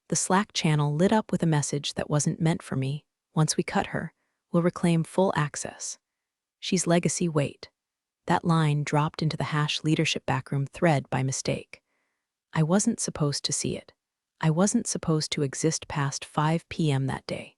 The Slack channel lit up with a message that wasn't meant for me. Once we cut her, we'll reclaim full access. She's legacy wait. That line dropped into the hash leadership backroom thread by mistake. I wasn't supposed to see it. I wasn't supposed to exist past 5 p.m. that day.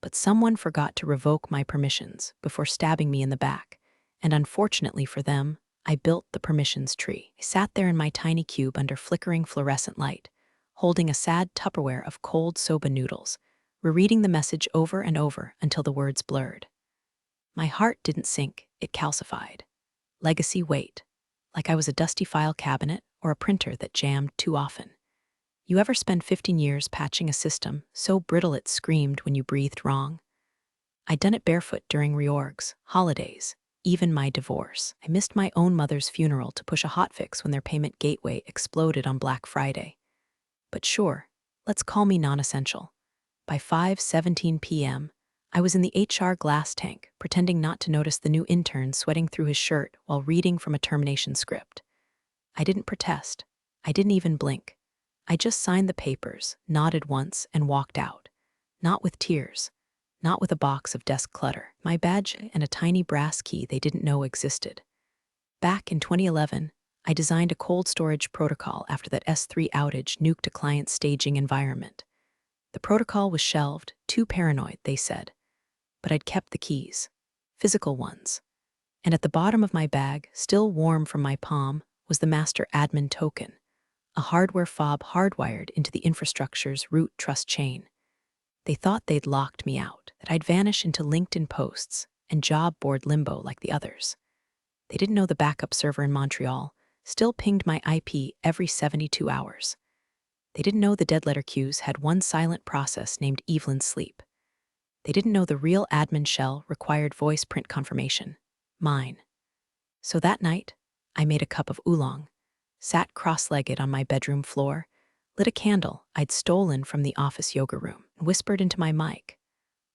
But someone forgot to revoke my permissions before stabbing me in the back, and unfortunately for them, I built the permissions tree. I sat there in my tiny cube under flickering fluorescent light, holding a sad Tupperware of cold soba noodles, rereading the message over and over until the words blurred. My heart didn't sink, it calcified. Legacy wait, like I was a dusty file cabinet or a printer that jammed too often. You ever spend 15 years patching a system so brittle it screamed when you breathed wrong? I'd done it barefoot during reorgs, holidays, even my divorce. I missed my own mother's funeral to push a hotfix when their payment gateway exploded on Black Friday. But sure, let's call me non-essential. By 5:17 p.m., I was in the HR glass tank, pretending not to notice the new intern sweating through his shirt while reading from a termination script. I didn't protest. I didn't even blink. I just signed the papers, nodded once, and walked out. Not with tears. Not with a box of desk clutter, my badge and a tiny brass key they didn't know existed. Back in 2011, I designed a cold storage protocol after that S3 outage nuked a client's staging environment. The protocol was shelved, too paranoid, they said. But I'd kept the keys, physical ones. And at the bottom of my bag, still warm from my palm, was the master admin token, a hardware fob hardwired into the infrastructure's root trust chain. They thought they'd locked me out, that I'd vanish into LinkedIn posts and job board limbo like the others. They didn't know the backup server in Montreal still pinged my IP every 72 hours. They didn't know the dead letter queues had one silent process named Evelyn Sleep. They didn't know the real admin shell required voice print confirmation, mine. So that night, I made a cup of oolong, sat cross-legged on my bedroom floor, lit a candle I'd stolen from the office yoga room, and whispered into my mic.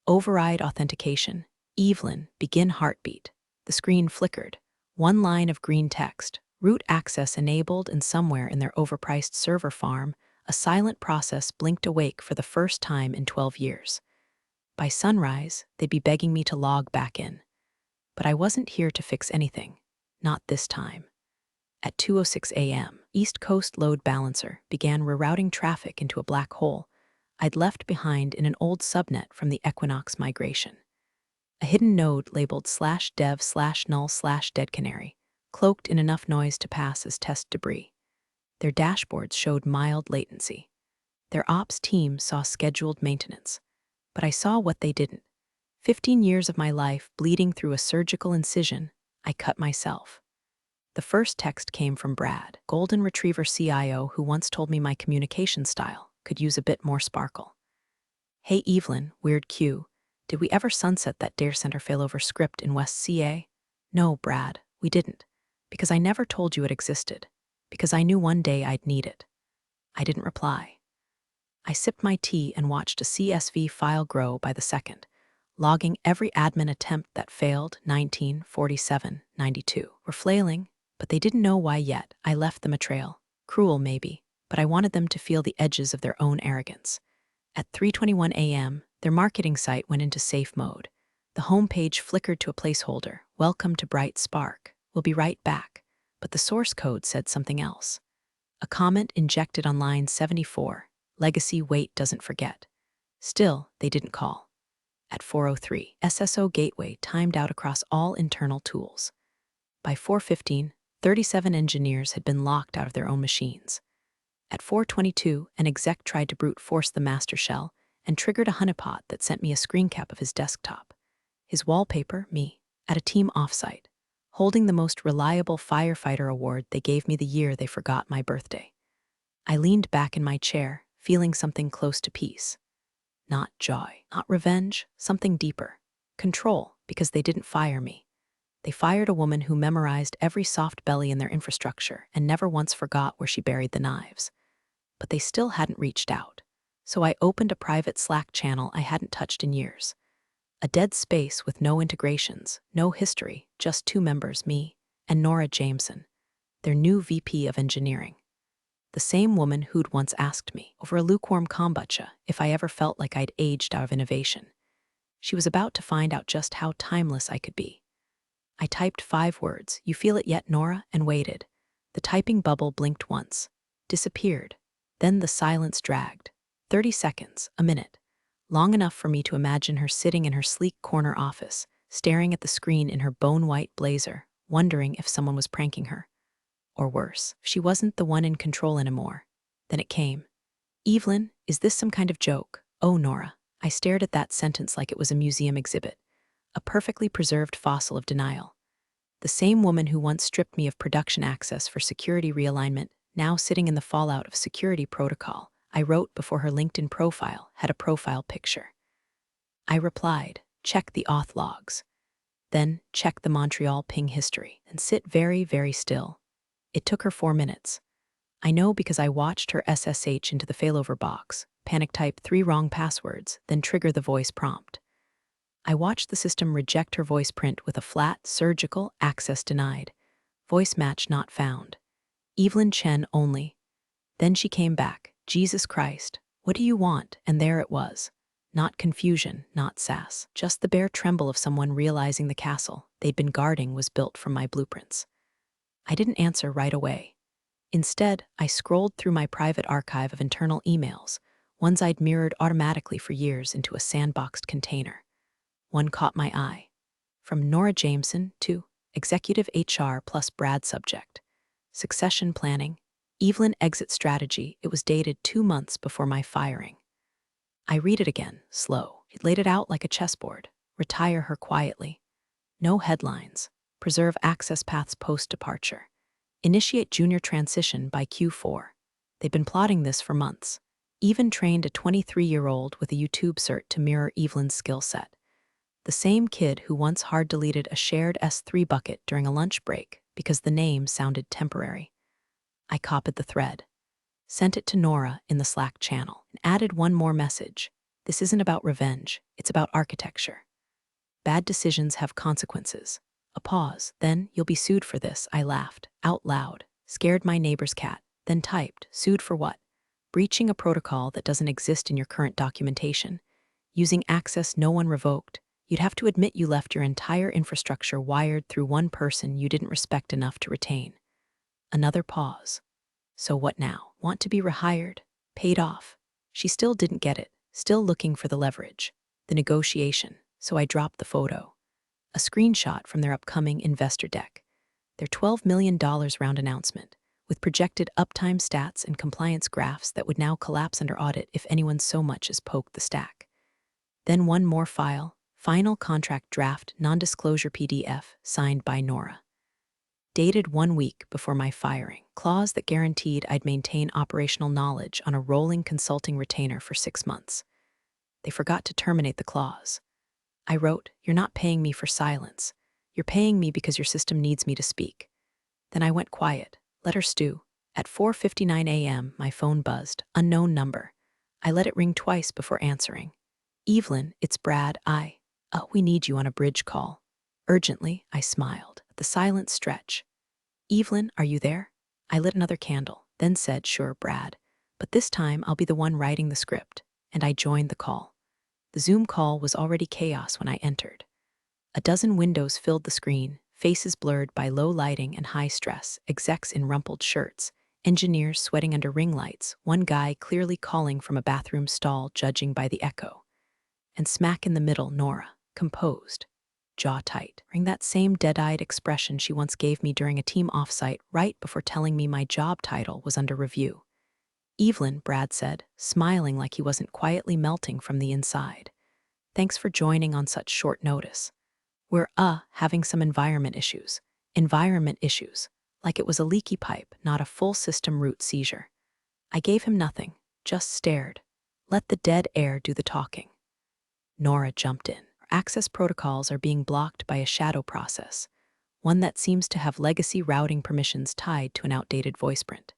Override authentication, Evelyn, begin heartbeat. The screen flickered. One line of green text, root access enabled, and somewhere in their overpriced server farm, a silent process blinked awake for the first time in 12 years. By sunrise, they'd be begging me to log back in. But I wasn't here to fix anything. Not this time. At 2:06 a.m., East Coast Load Balancer began rerouting traffic into a black hole I'd left behind in an old subnet from the Equinox migration. A hidden node labeled /dev/null/dead canary, cloaked in enough noise to pass as test debris. Their dashboards showed mild latency. Their ops team saw scheduled maintenance. But I saw what they didn't. 15 years of my life bleeding through a surgical incision, I cut myself. The first text came from Brad, Golden Retriever CIO, who once told me my communication style could use a bit more sparkle. Hey Evelyn, weird Q, did we ever sunset that data center failover script in West CA? No, Brad, we didn't. Because I never told you it existed. Because I knew one day I'd need it. I didn't reply. I sipped my tea and watched a CSV file grow by the second, logging every admin attempt that failed. 19, 47, 92 were flailing, but they didn't know why yet. I left them a trail. Cruel, maybe, but I wanted them to feel the edges of their own arrogance. At 3:21 a.m., their marketing site went into safe mode. The homepage flickered to a placeholder, welcome to Bright Spark. We'll be right back. But the source code said something else. A comment injected on line 74. Legacy wait doesn't forget. Still, they didn't call. At 4:03, SSO gateway timed out across all internal tools. By 4:15, 37 engineers had been locked out of their own machines. At 4:22, an exec tried to brute force the master shell and triggered a honeypot that sent me a screen cap of his desktop. His wallpaper, me, at a team offsite, holding the most reliable firefighter award they gave me the year they forgot my birthday. I leaned back in my chair, feeling something close to peace. Not joy, not revenge, something deeper. Control, because they didn't fire me. They fired a woman who memorized every soft belly in their infrastructure and never once forgot where she buried the knives. But they still hadn't reached out. So I opened a private Slack channel I hadn't touched in years. A dead space with no integrations, no history, just two members, me and Nora Jameson, their new VP of engineering. The same woman who'd once asked me, over a lukewarm kombucha, if I ever felt like I'd aged out of innovation. She was about to find out just how timeless I could be. I typed 5 words, "You feel it yet, Nora?" and waited. The typing bubble blinked once, disappeared. Then the silence dragged. 30 seconds, a minute. Long enough for me to imagine her sitting in her sleek corner office, staring at the screen in her bone-white blazer, wondering if someone was pranking her. Or worse, if she wasn't the one in control anymore. Then it came. "Evelyn, is this some kind of joke?" "Oh, Nora." I stared at that sentence like it was a museum exhibit, a perfectly preserved fossil of denial. The same woman who once stripped me of production access for security realignment, now sitting in the fallout of security protocol, I wrote before her LinkedIn profile had a profile picture. I replied, "Check the auth logs." Then check the Montreal ping history and sit very, very still. It took her 4 minutes. I know because I watched her SSH into the failover box, panic type 3 wrong passwords, then trigger the voice prompt. I watched the system reject her voice print with a flat, surgical, access denied. Voice match not found. Evelyn Chen only. Then she came back. "Jesus Christ, what do you want?" And there it was. Not confusion, not sass, just the bare tremble of someone realizing the castle they'd been guarding was built from my blueprints. I didn't answer right away. Instead, I scrolled through my private archive of internal emails, ones I'd mirrored automatically for years into a sandboxed container. One caught my eye. From Nora Jameson to Executive HR plus Brad subject. Succession planning, Evelyn exit strategy. It was dated 2 months before my firing. I read it again, slow. It laid it out like a chessboard. Retire her quietly. No headlines. Preserve access paths post-departure. Initiate junior transition by Q4. They've been plotting this for months. Even trained a 23-year-old with a YouTube cert to mirror Evelyn's skill set. The same kid who once hard deleted a shared S3 bucket during a lunch break because the name sounded temporary. I copied the thread, sent it to Nora in the Slack channel, and added one more message. This isn't about revenge, it's about architecture. Bad decisions have consequences. A pause, then "You'll be sued for this." I laughed, out loud, scared my neighbor's cat, then typed, "Sued for what?" Breaching a protocol that doesn't exist in your current documentation. Using access no one revoked. You'd have to admit you left your entire infrastructure wired through one person you didn't respect enough to retain. Another pause. So what now? Want to be rehired? Paid off? She still didn't get it, still looking for the leverage. The negotiation, so I dropped the photo. A screenshot from their upcoming investor deck. Their $12 million round announcement, with projected uptime stats and compliance graphs that would now collapse under audit if anyone so much as poked the stack. Then one more file. Final contract draft non-disclosure PDF signed by Nora. Dated 1 week before my firing. Clause that guaranteed I'd maintain operational knowledge on a rolling consulting retainer for 6 months. They forgot to terminate the clause. I wrote, "You're not paying me for silence. You're paying me because your system needs me to speak." Then I went quiet, let her stew. At 4:59 a.m., my phone buzzed. Unknown number. I let it ring twice before answering. "Evelyn, it's Brad. We need you on a bridge call." Urgently, I smiled at the silent stretch. "Evelyn, are you there?" I lit another candle, then said, "Sure, Brad. But this time I'll be the one writing the script." And I joined the call. The Zoom call was already chaos when I entered. A dozen windows filled the screen, faces blurred by low lighting and high stress, execs in rumpled shirts, engineers sweating under ring lights, one guy clearly calling from a bathroom stall judging by the echo. And smack in the middle, Nora, composed, jaw tight, wearing that same dead-eyed expression she once gave me during a team offsite right before telling me my job title was under review. "Evelyn," Brad said, smiling like he wasn't quietly melting from the inside. "Thanks for joining on such short notice. We're, having some environment issues. Environment issues. Like it was a leaky pipe, not a full system root seizure." I gave him nothing, just stared. Let the dead air do the talking. Nora jumped in. Access protocols are being blocked by a shadow process, one that seems to have legacy routing permissions tied to an outdated voice print.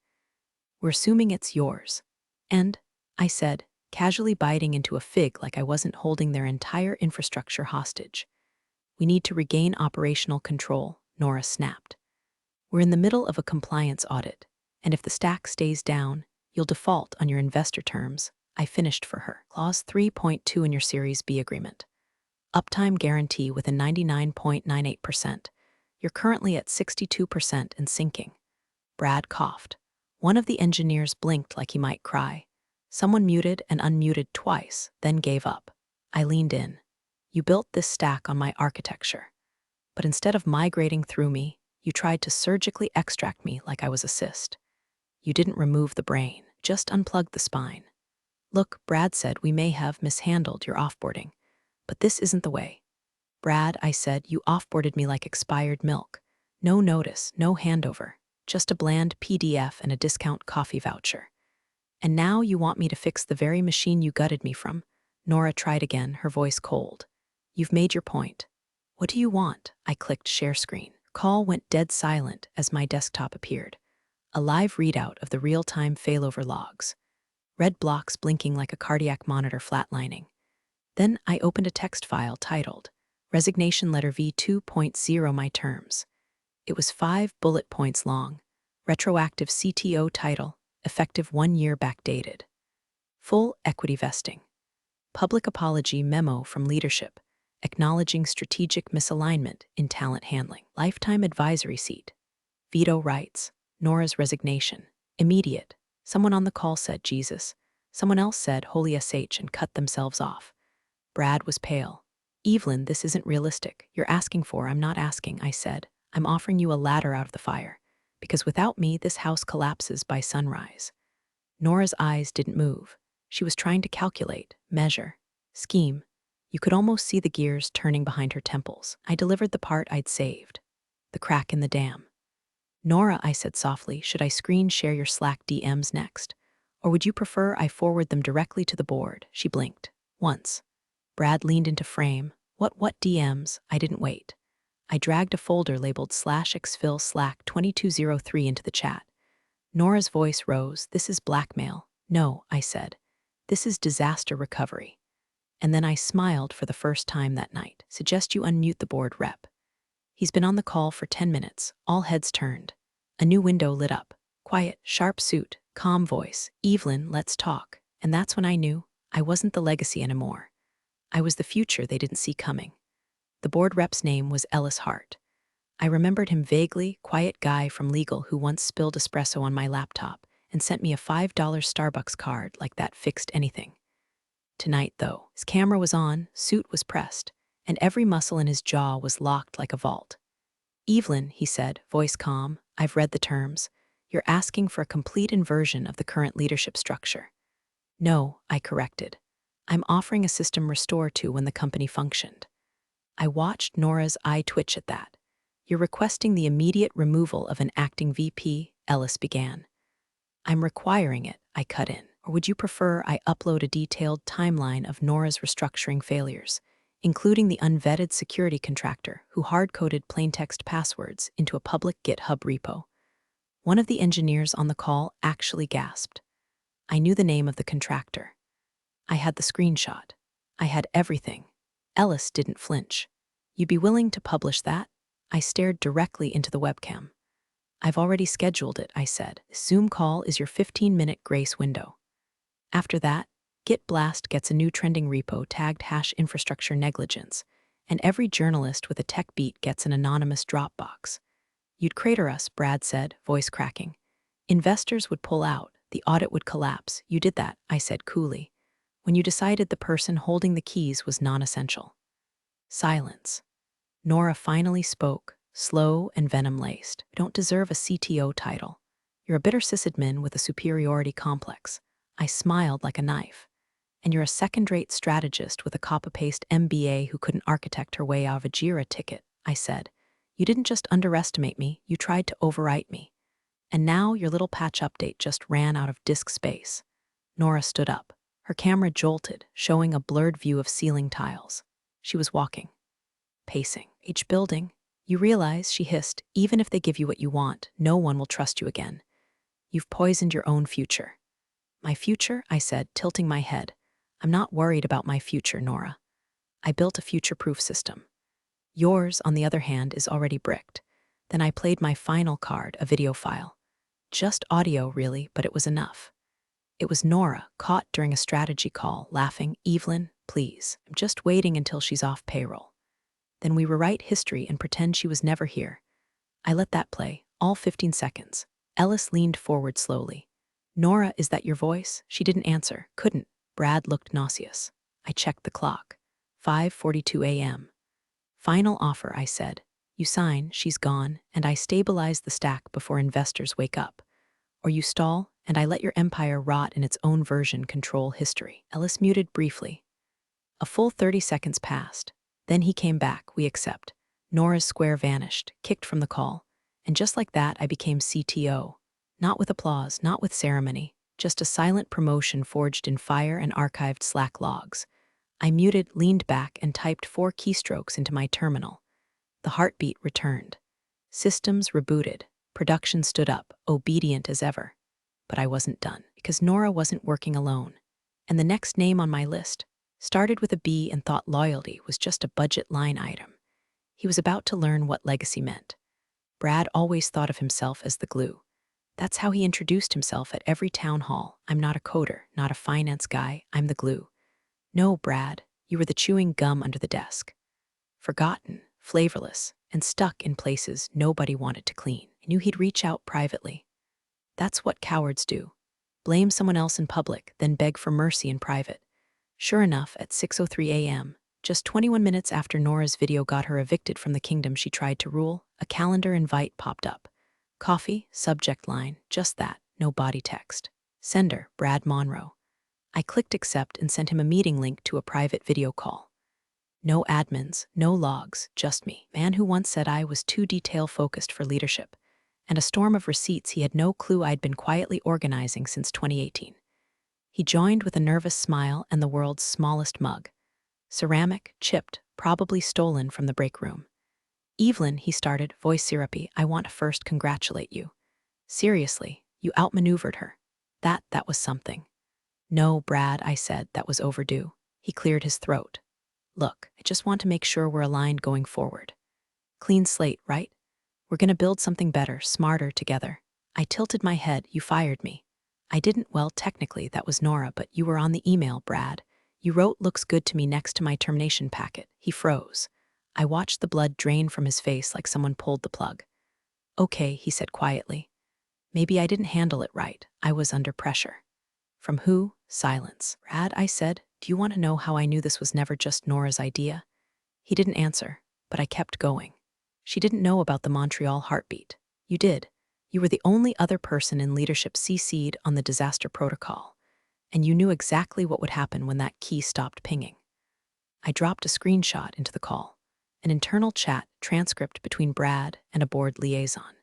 "We're assuming it's yours." And, I said, casually biting into a fig like I wasn't holding their entire infrastructure hostage. "We need to regain operational control," Nora snapped. "We're in the middle of a compliance audit. And if the stack stays down, you'll default on your investor terms. I finished for her. Clause 3.2 in your Series B agreement. Uptime guarantee within 99.98%. You're currently at 62% and sinking. Brad coughed. One of the engineers blinked like he might cry. Someone muted and unmuted twice, then gave up. I leaned in. You built this stack on my architecture. But instead of migrating through me, you tried to surgically extract me like I was a cyst. You didn't remove the brain, just unplugged the spine. Look, Brad said we may have mishandled your offboarding, but this isn't the way. Brad, I said, you offboarded me like expired milk. No notice, no handover, just a bland PDF and a discount coffee voucher. And now you want me to fix the very machine you gutted me from? Nora tried again, her voice cold. You've made your point. What do you want? I clicked share screen. Call went dead silent as my desktop appeared. A live readout of the real-time failover logs. Red blocks blinking like a cardiac monitor flatlining. Then I opened a text file titled, Resignation Letter V2.0 My Terms. It was 5 bullet points long. Retroactive CTO title, effective 1 year backdated. Full equity vesting. Public apology memo from leadership, acknowledging strategic misalignment in talent handling. Lifetime advisory seat. Veto rights. Nora's resignation. Immediate. Someone on the call said Jesus. Someone else said Holy SH and cut themselves off. Brad was pale. Evelyn, this isn't realistic. You're asking for, I'm not asking, I said. I'm offering you a ladder out of the fire. Because without me, this house collapses by sunrise. Nora's eyes didn't move. She was trying to calculate, measure, scheme. You could almost see the gears turning behind her temples. I delivered the part I'd saved. The crack in the dam. Nora, I said softly, should I screen share your Slack DMs next? Or would you prefer I forward them directly to the board? She blinked. Once. Brad leaned into frame. What DMs? I didn't wait. I dragged a folder labeled /exfil Slack 2203 into the chat. Nora's voice rose. This is blackmail. No, I said. This is disaster recovery. And then I smiled for the first time that night. Suggest you unmute the board rep. He's been on the call for 10 minutes, all heads turned. A new window lit up. Quiet, sharp suit, calm voice. Evelyn, let's talk. And that's when I knew I wasn't the legacy anymore. I was the future they didn't see coming. The board rep's name was Ellis Hart. I remembered him vaguely, quiet guy from legal who once spilled espresso on my laptop and sent me a $5 Starbucks card like that fixed anything. Tonight, though, his camera was on, suit was pressed, and every muscle in his jaw was locked like a vault. Evelyn, he said, voice calm, I've read the terms. You're asking for a complete inversion of the current leadership structure. No, I corrected. I'm offering a system restored to when the company functioned. I watched Nora's eye twitch at that. You're requesting the immediate removal of an acting VP, Ellis began. I'm requiring it, I cut in. Or would you prefer I upload a detailed timeline of Nora's restructuring failures, including the unvetted security contractor who hard-coded plaintext passwords into a public GitHub repo? One of the engineers on the call actually gasped. I knew the name of the contractor. I had the screenshot. I had everything. Ellis didn't flinch. You'd be willing to publish that? I stared directly into the webcam. I've already scheduled it, I said. Zoom call is your 15-minute grace window. After that, Git Blast gets a new trending repo tagged #infrastructure negligence, and every journalist with a tech beat gets an anonymous Dropbox. You'd crater us, Brad said, voice cracking. Investors would pull out, the audit would collapse. You did that, I said coolly, when you decided the person holding the keys was non-essential. Silence. Nora finally spoke, slow and venom-laced. You don't deserve a CTO title. You're a bitter sysadmin with a superiority complex. I smiled like a knife. And you're a second-rate strategist with a copy-paste MBA who couldn't architect her way out of a JIRA ticket, I said. You didn't just underestimate me, you tried to overwrite me. And now your little patch update just ran out of disk space. Nora stood up. Her camera jolted, showing a blurred view of ceiling tiles. She was walking. Pacing. Each building. You realize, she hissed, even if they give you what you want, no one will trust you again. You've poisoned your own future. My future? I said, tilting my head. I'm not worried about my future, Nora. I built a future-proof system. Yours, on the other hand, is already bricked. Then I played my final card, a video file. Just audio, really, but it was enough. It was Nora, caught during a strategy call, laughing, "Evelyn, please. I'm just waiting until she's off payroll. Then we rewrite history and pretend she was never here." I let that play, all 15 seconds. Ellis leaned forward slowly. "Nora, is that your voice?" She didn't answer, couldn't. Brad looked nauseous. I checked the clock. 5:42 a.m. "Final offer," I said. "You sign, she's gone, and I stabilize the stack before investors wake up. Or you stall, and I let your empire rot in its own version control history." Ellis muted briefly. A full 30 seconds passed. Then he came back, "We accept." Nora's square vanished, kicked from the call. And just like that, I became CTO. Not with applause, not with ceremony, just a silent promotion forged in fire and archived Slack logs. I muted, leaned back, and typed 4 keystrokes into my terminal. The heartbeat returned. Systems rebooted. Production stood up, obedient as ever. But I wasn't done, because Nora wasn't working alone. And the next name on my list started with a B and thought loyalty was just a budget line item. He was about to learn what legacy meant. Brad always thought of himself as the glue. That's how he introduced himself at every town hall. "I'm not a coder, not a finance guy, I'm the glue." "No, Brad, you were the chewing gum under the desk. Forgotten, flavorless, and stuck in places nobody wanted to clean. I knew he'd reach out privately. That's what cowards do. Blame someone else in public, then beg for mercy in private." Sure enough, at 6:03 a.m., just 21 minutes after Nora's video got her evicted from the kingdom she tried to rule, a calendar invite popped up. Coffee, subject line, just that, no body text. Sender, Brad Monroe. I clicked accept and sent him a meeting link to a private video call. No admins, no logs, just me. Man who once said I was too detail-focused for leadership. And a storm of receipts he had no clue I'd been quietly organizing since 2018. He joined with a nervous smile and the world's smallest mug. Ceramic, chipped, probably stolen from the break room. "Evelyn," he started, voice syrupy, "I want to first congratulate you. Seriously, you outmaneuvered her. That was something." "No, Brad," I said, "that was overdue." He cleared his throat. "Look, I just want to make sure we're aligned going forward. Clean slate, right? We're gonna build something better, smarter together." I tilted my head. "You fired me." "I didn't. Well, technically, that was Nora, but you were on the email, Brad. You wrote 'looks good to me' next to my termination packet." He froze. I watched the blood drain from his face like someone pulled the plug. "Okay," he said quietly. "Maybe I didn't handle it right. I was under pressure." "From who?" Silence. "Brad," I said, "do you want to know how I knew this was never just Nora's idea?" He didn't answer, but I kept going. "She didn't know about the Montreal heartbeat. You did. You were the only other person in leadership CC'd on the disaster protocol, and you knew exactly what would happen when that key stopped pinging." I dropped a screenshot into the call, an internal chat transcript between Brad and a board liaison.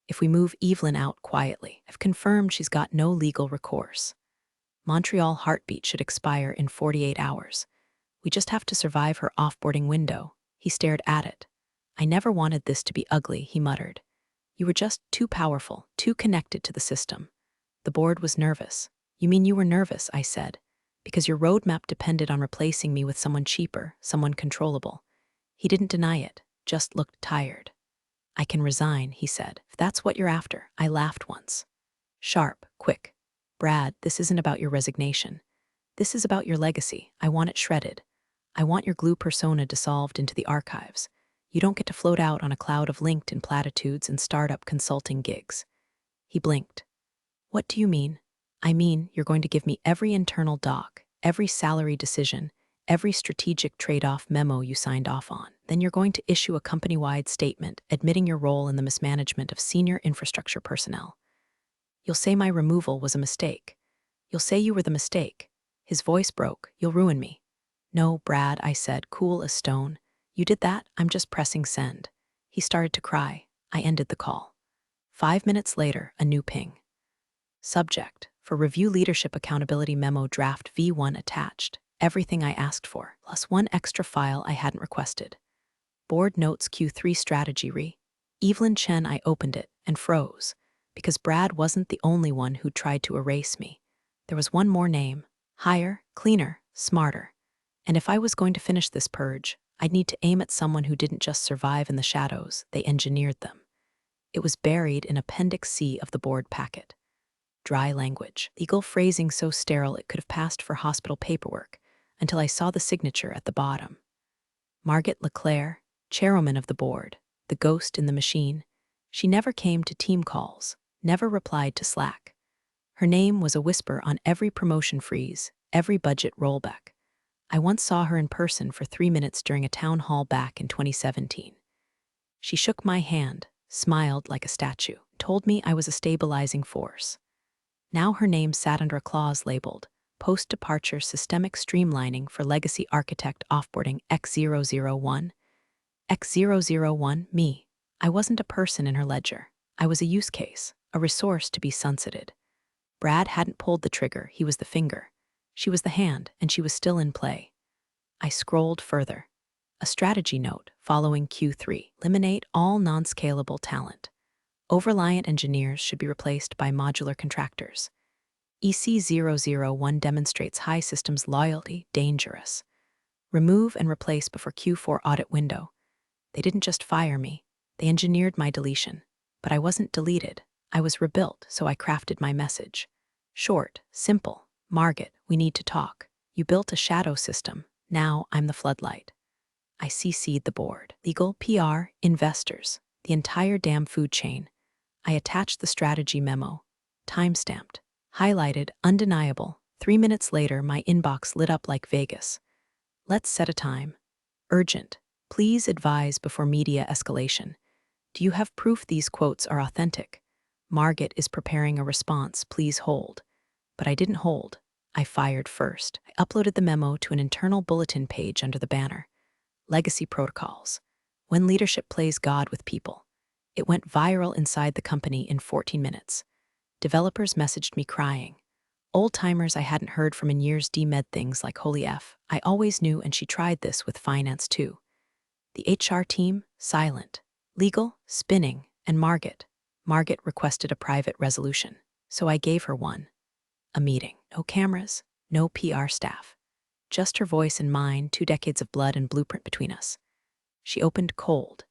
"If we move Evelyn out quietly, I've confirmed she's got no legal recourse. Montreal heartbeat should expire in 48 hours. We just have to survive her offboarding window." He stared at it. "I never wanted this to be ugly," he muttered. "You were just too powerful, too connected to the system." The board was nervous. "You mean you were nervous," I said, "because your roadmap depended on replacing me with someone cheaper, someone controllable." He didn't deny it, just looked tired. "I can resign," he said, "if that's what you're after." I laughed once. Sharp, quick. "Brad, this isn't about your resignation. This is about your legacy. I want it shredded. I want your glue persona dissolved into the archives. You don't get to float out on a cloud of LinkedIn platitudes and startup consulting gigs." He blinked. "What do you mean?" "I mean, you're going to give me every internal doc, every salary decision, every strategic trade-off memo you signed off on. Then you're going to issue a company-wide statement admitting your role in the mismanagement of senior infrastructure personnel. You'll say my removal was a mistake. You'll say you were the mistake." His voice broke. "You'll ruin me." "No, Brad," I said, cool as stone. "You did that? I'm just pressing send." He started to cry. I ended the call. 5 minutes later, a new ping. Subject: for review leadership accountability memo draft V1 attached. Everything I asked for, plus one extra file I hadn't requested. Board notes Q3 strategy re. Evelyn Chen. I opened it and froze, because Brad wasn't the only one who tried to erase me. There was one more name. Higher, cleaner, smarter. And if I was going to finish this purge, I'd need to aim at someone who didn't just survive in the shadows, they engineered them. It was buried in Appendix C of the board packet. Dry language, legal phrasing so sterile it could have passed for hospital paperwork, until I saw the signature at the bottom. Margaret Leclerc, chairwoman of the board, the ghost in the machine. She never came to team calls, never replied to Slack. Her name was a whisper on every promotion freeze, every budget rollback. I once saw her in person for 3 minutes during a town hall back in 2017. She shook my hand, smiled like a statue, told me I was a stabilizing force. Now her name sat under a clause labeled Post-Departure Systemic Streamlining for Legacy Architect Offboarding X001. X001, me. I wasn't a person in her ledger. I was a use case, a resource to be sunsetted. Brad hadn't pulled the trigger, he was the finger. She was the hand, and she was still in play. I scrolled further. A strategy note following Q3. Eliminate all non-scalable talent. Overreliant engineers should be replaced by modular contractors. EC001 demonstrates high systems loyalty, dangerous. Remove and replace before Q4 audit window. They didn't just fire me, they engineered my deletion. But I wasn't deleted, I was rebuilt, so I crafted my message. Short, simple. Margaret, we need to talk. You built a shadow system, now I'm the floodlight. I CC'd the board. Legal, PR, investors, the entire damn food chain. I attached the strategy memo. Time-stamped. Highlighted, undeniable. 3 minutes later, my inbox lit up like Vegas. Let's set a time. Urgent. Please advise before media escalation. Do you have proof these quotes are authentic? Margaret is preparing a response, please hold. But I didn't hold. I fired first. I uploaded the memo to an internal bulletin page under the banner. Legacy Protocols. When leadership plays God with people. It went viral inside the company in 14 minutes. Developers messaged me crying. Old-timers I hadn't heard from in years demed things like holy F. I always knew, and she tried this with finance too. The HR team, silent. Legal, spinning, and Margaret. Margaret requested a private resolution, so I gave her one. A meeting. No cameras, no PR staff. Just her voice and mine, 2 decades of blood and blueprint between us. She opened cold.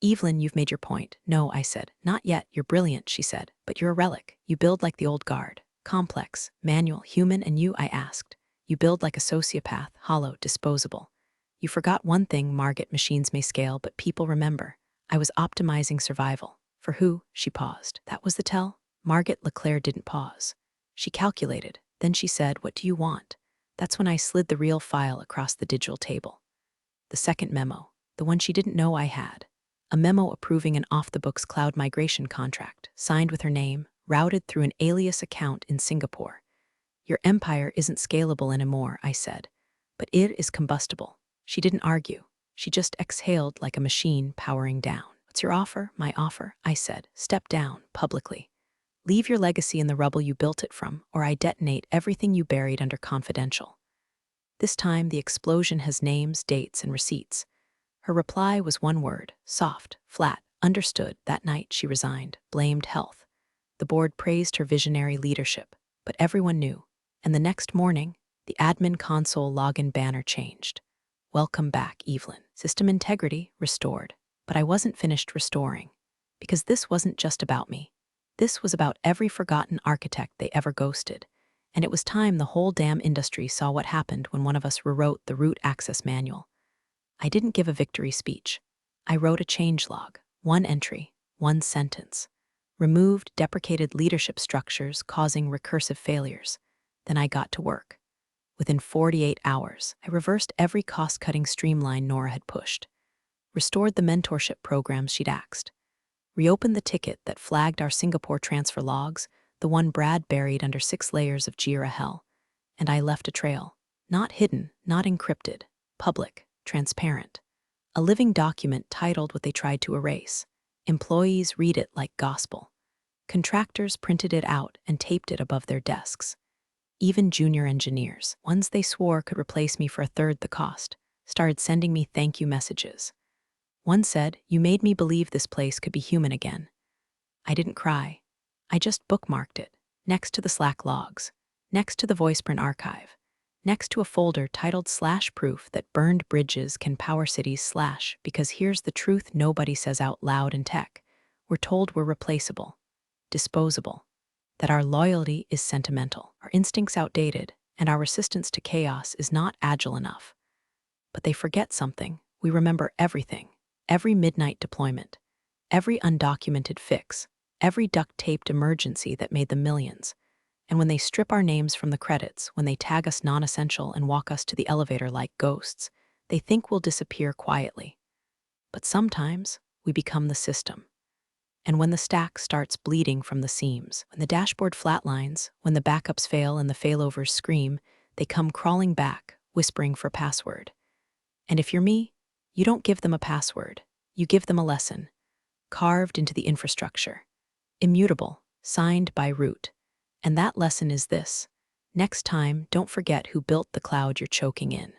Evelyn, you've made your point. No, I said. Not yet, you're brilliant, she said. But you're a relic. You build like the old guard. Complex, manual, human, and you, I asked. You build like a sociopath, hollow, disposable. You forgot one thing, Margaret, machines may scale, but people remember. I was optimizing survival. For who? She paused. That was the tell? Margaret Leclerc didn't pause. She calculated. Then she said, what do you want? That's when I slid the real file across the digital table. The second memo, the one she didn't know I had. A memo approving an off-the-books cloud migration contract, signed with her name, routed through an alias account in Singapore. Your empire isn't scalable anymore, I said. But it is combustible. She didn't argue. She just exhaled like a machine powering down. What's your offer? My offer, I said. Step down, publicly. Leave your legacy in the rubble you built it from, or I detonate everything you buried under confidential. This time, the explosion has names, dates, and receipts. Her reply was one word, soft, flat, understood. That night she resigned, blamed health. The board praised her visionary leadership, but everyone knew. And the next morning, the admin console login banner changed. Welcome back, Evelyn. System integrity restored. But I wasn't finished restoring. Because this wasn't just about me. This was about every forgotten architect they ever ghosted. And it was time the whole damn industry saw what happened when one of us rewrote the root access manual. I didn't give a victory speech. I wrote a changelog, one entry, one sentence. Removed deprecated leadership structures causing recursive failures. Then I got to work. Within 48 hours, I reversed every cost-cutting streamline Nora had pushed. Restored the mentorship programs she'd axed. Reopened the ticket that flagged our Singapore transfer logs, the one Brad buried under 6 layers of Jira hell. And I left a trail. Not hidden, not encrypted. Public, transparent. A living document titled what they tried to erase. Employees read it like gospel. Contractors printed it out and taped it above their desks. Even junior engineers, ones they swore could replace me for a third the cost, started sending me thank you messages. One said, you made me believe this place could be human again. I didn't cry. I just bookmarked it, next to the Slack logs, next to the VoicePrint archive, next to a folder titled /proof that burned bridges can power cities / because here's the truth nobody says out loud in tech. We're told we're replaceable, disposable, that our loyalty is sentimental, our instincts outdated, and our resistance to chaos is not agile enough. But they forget something. We remember everything, every midnight deployment, every undocumented fix, every duct-taped emergency that made them millions. And when they strip our names from the credits, when they tag us non-essential and walk us to the elevator like ghosts, they think we'll disappear quietly. But sometimes we become the system. And when the stack starts bleeding from the seams, when the dashboard flatlines, when the backups fail and the failovers scream, they come crawling back, whispering for password. And if you're me, you don't give them a password. You give them a lesson, carved into the infrastructure, immutable, signed by root. And that lesson is this: next time, don't forget who built the cloud you're choking in.